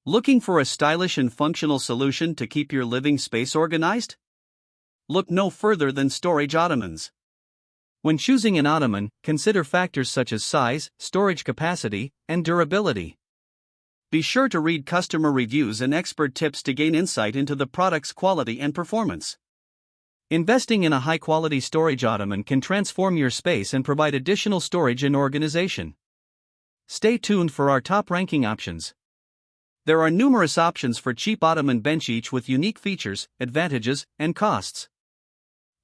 Looking for a stylish and functional solution to keep your living space organized? Look no further than storage ottomans. When choosing an ottoman, consider factors such as size, storage capacity, and durability. Be sure to read customer reviews and expert tips to gain insight into the product's quality and performance. Investing in a high-quality storage ottoman can transform your space and provide additional storage and organization. Stay tuned for our top-ranking options. There are numerous options for cheap ottoman bench, each with unique features, advantages, and costs.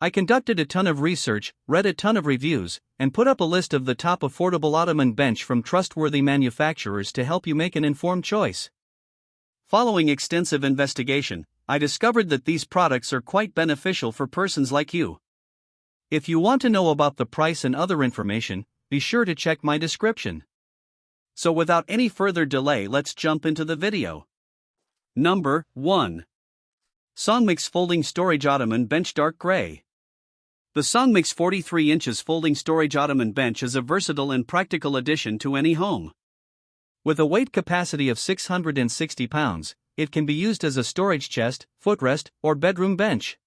I conducted a ton of research, read a ton of reviews, and put up a list of the top affordable ottoman bench from trustworthy manufacturers to help you make an informed choice. Following extensive investigation, I discovered that these products are quite beneficial for persons like you. If you want to know about the price and other information, be sure to check my description. So without any further delay, let's jump into the video. Number 1. SONGMICS Folding Storage Ottoman Bench Dark Gray. The SONGMICS 43 inches Folding Storage Ottoman Bench is a versatile and practical addition to any home. With a weight capacity of 660 pounds, it can be used as a storage chest, footrest, or bedroom bench.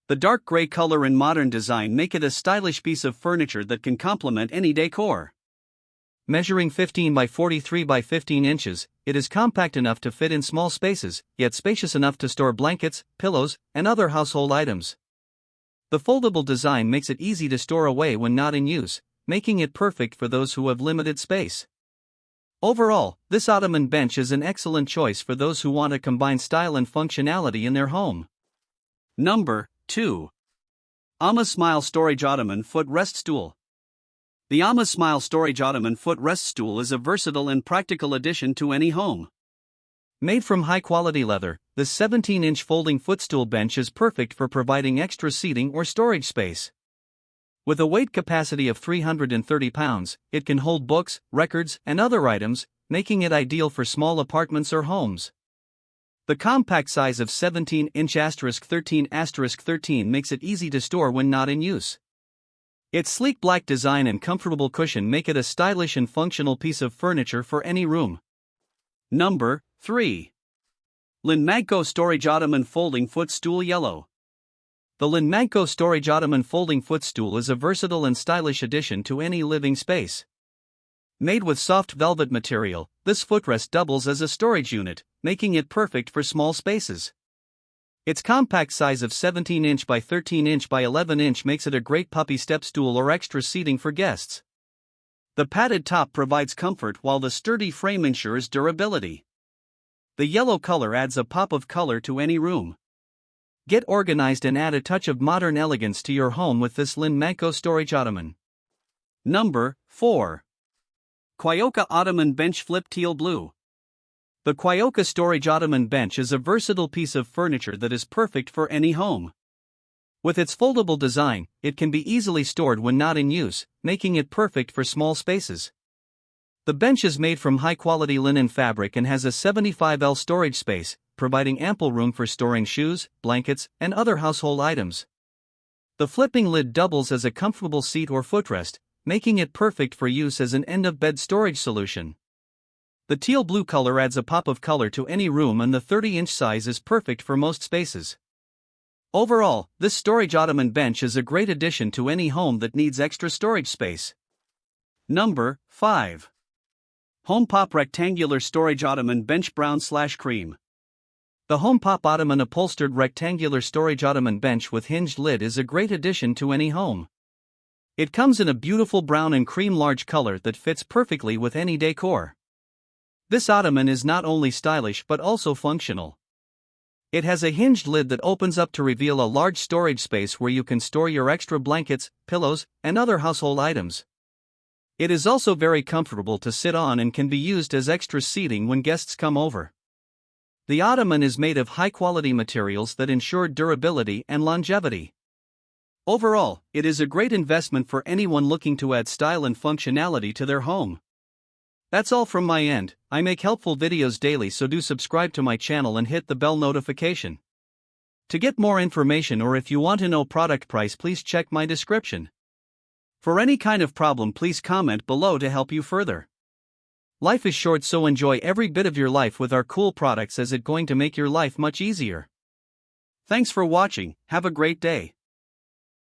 The dark gray color and modern design make it a stylish piece of furniture that can complement any decor. Measuring 15 by 43 by 15 inches, it is compact enough to fit in small spaces, yet spacious enough to store blankets, pillows, and other household items. The foldable design makes it easy to store away when not in use, making it perfect for those who have limited space. Overall, this ottoman bench is an excellent choice for those who want to combine style and functionality in their home. Number 2. AmasSmile Storage Ottoman Footrest Stool. The AmasSmile Storage Ottoman Footrest Stool is a versatile and practical addition to any home. Made from high-quality leather, this 17-inch folding footstool bench is perfect for providing extra seating or storage space. With a weight capacity of 330 pounds, it can hold books, records, and other items, making it ideal for small apartments or homes. The compact size of 17-inch *13*13 makes it easy to store when not in use. Its sleek black design and comfortable cushion make it a stylish and functional piece of furniture for any room. Number 3. LINMAGCO Storage Ottoman Folding Footstool Yellow. The LINMAGCO Storage Ottoman Folding Footstool is a versatile and stylish addition to any living space. Made with soft velvet material, this footrest doubles as a storage unit, making it perfect for small spaces. Its compact size of 17-inch by 13-inch by 11-inch makes it a great puppy step stool or extra seating for guests. The padded top provides comfort while the sturdy frame ensures durability. The yellow color adds a pop of color to any room. Get organized and add a touch of modern elegance to your home with this LINMAGCO Storage Ottoman. Number 4. CUYOCA Ottoman Bench Flip Teal Blue. The CUYOCA Storage Ottoman Bench is a versatile piece of furniture that is perfect for any home. With its foldable design, it can be easily stored when not in use, making it perfect for small spaces. The bench is made from high-quality linen fabric and has a 75L storage space, providing ample room for storing shoes, blankets, and other household items. The flipping lid doubles as a comfortable seat or footrest, making it perfect for use as an end-of-bed storage solution. The teal blue color adds a pop of color to any room, and the 30-inch size is perfect for most spaces. Overall, this storage ottoman bench is a great addition to any home that needs extra storage space. Number 5. HomePop Rectangular Storage Ottoman Bench Brown/Cream. The HomePop Ottoman Upholstered Rectangular Storage Ottoman Bench with hinged lid is a great addition to any home. It comes in a beautiful brown and cream large color that fits perfectly with any decor. This ottoman is not only stylish but also functional. It has a hinged lid that opens up to reveal a large storage space where you can store your extra blankets, pillows, and other household items. It is also very comfortable to sit on and can be used as extra seating when guests come over. The ottoman is made of high-quality materials that ensure durability and longevity. Overall, it is a great investment for anyone looking to add style and functionality to their home. That's all from my end. I make helpful videos daily, so do subscribe to my channel and hit the bell notification. To get more information, or if you want to know product price, please check my description. For any kind of problem, please comment below to help you further. Life is short, so enjoy every bit of your life with our cool products, as it's going to make your life much easier. Thanks for watching, have a great day.